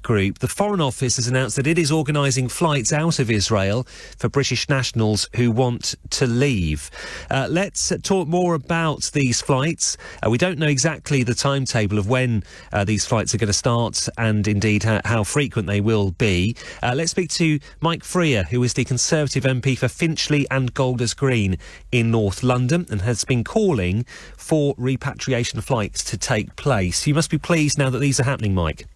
group. The Foreign Office has announced that it is organising flights out of Israel for British nationals who want to leave. Let's talk more about these flights. We don't know exactly the timetable of when these flights are going to start and indeed how frequent they will be. Let's speak to Mike Freer, who is the Conservative MP for Finchley and Golders Green in North London and has been calling for repatriation flights to take place. You must be pleased now that these are happening, Mike.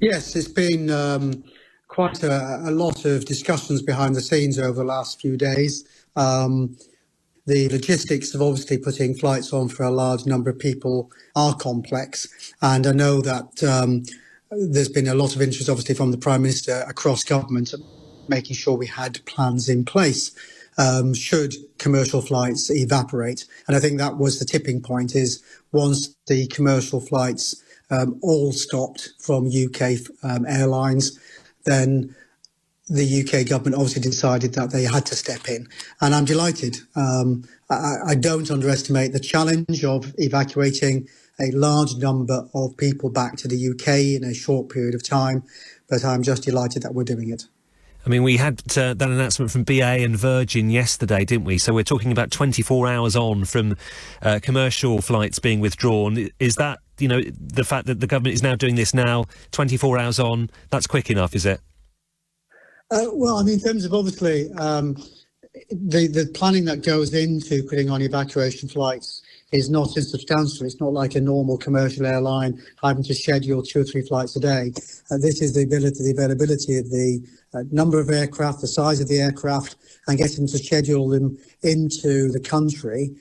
Yes, it's been quite a lot of discussions behind the scenes over the last few days. The logistics of obviously putting flights on for a large number of people are complex, and I know that there's been a lot of interest obviously from the Prime Minister across government making sure we had plans in place should commercial flights evaporate. And I think that was the tipping point, is once the commercial flights all stopped from UK airlines, then the UK government obviously decided that they had to step in. And I'm delighted. I don't underestimate the challenge of evacuating a large number of people back to the UK in a short period of time, but I'm just delighted that we're doing it. I mean, we had that announcement from BA and Virgin yesterday, didn't we? So we're talking about 24 hours on from commercial flights being withdrawn. Is that, you know, the fact that the government is now doing this now, 24 hours on, that's quick enough, is it? Well, I mean, in terms of obviously the planning that goes into putting on evacuation flights is not insubstantial. It's not like a normal commercial airline having to schedule 2 or 3 flights a day. This is the availability of the number of aircraft, the size of the aircraft, and getting to schedule them into the country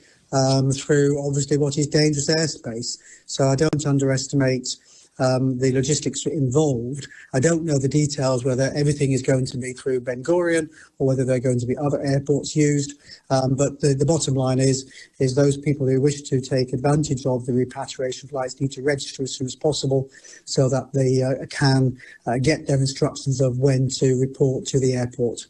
through obviously what is dangerous airspace. So I don't underestimate the logistics involved. I don't know the details, whether everything is going to be through Ben Gurion or whether they're going to be other airports used. But the bottom line is those people who wish to take advantage of the repatriation flights need to register as soon as possible so that they can get their instructions of when to report to the airport.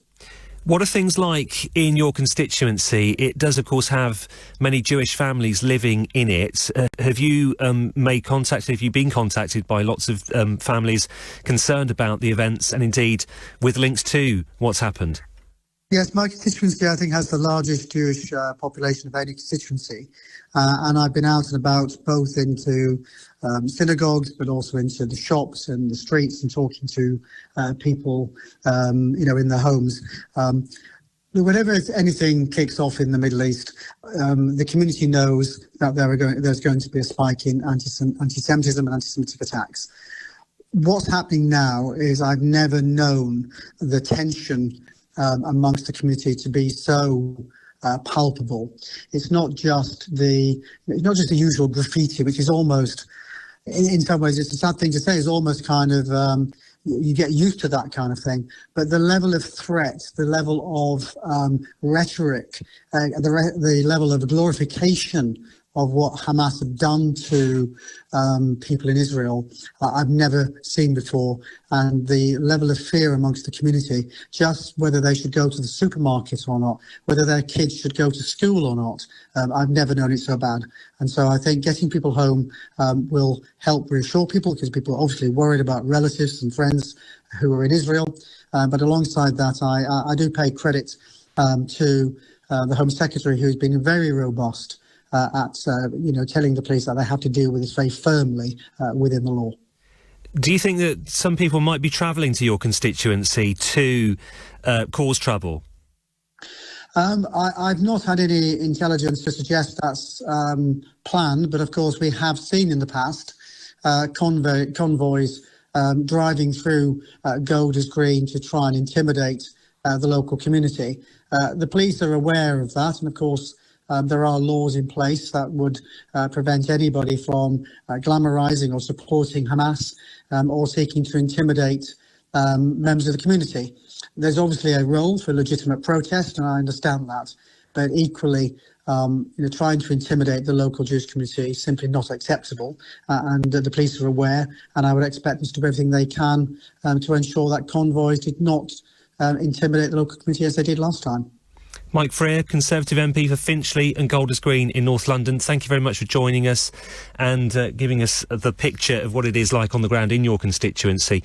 What are things like in your constituency? It does, of course, have many Jewish families living in it. Have you made contact? Have you been contacted by lots of families concerned about the events and indeed with links to what's happened? Yes, my constituency, I think, has the largest Jewish population of any constituency. And I've been out and about both into synagogues, but also into the shops and the streets and talking to people, in their homes. Whenever anything kicks off in the Middle East, the community knows that there's going to be a spike in anti-Semitism and anti-Semitic attacks. What's happening now is I've never known the tension amongst the community to be so palpable. It's not just the usual graffiti, which is almost, in some ways, it's a sad thing to say, is almost kind of you get used to that kind of thing. But the level of threat, the level of rhetoric, the level of glorification of what Hamas have done to people in Israel, I've never seen before. And the level of fear amongst the community, just whether they should go to the supermarket or not, whether their kids should go to school or not, I've never known it so bad. And so I think getting people home will help reassure people, because people are obviously worried about relatives and friends who are in Israel. But alongside that, I do pay credit to the Home Secretary, who's been very robust at telling the police that they have to deal with this very firmly within the law. Do you think that some people might be travelling to your constituency to cause trouble? I've not had any intelligence to suggest that's planned, but of course we have seen in the past convoys driving through Golders Green to try and intimidate the local community. The police are aware of that, and of course there are laws in place that would prevent anybody from glamorising or supporting Hamas or seeking to intimidate members of the community. There's obviously a role for legitimate protest, and I understand that. But equally, trying to intimidate the local Jewish community is simply not acceptable. And the police are aware, and I would expect them to do everything they can to ensure that convoys did not intimidate the local community as they did last time. Mike Freer, Conservative MP for Finchley and Golders Green in North London, thank you very much for joining us and giving us the picture of what it is like on the ground in your constituency.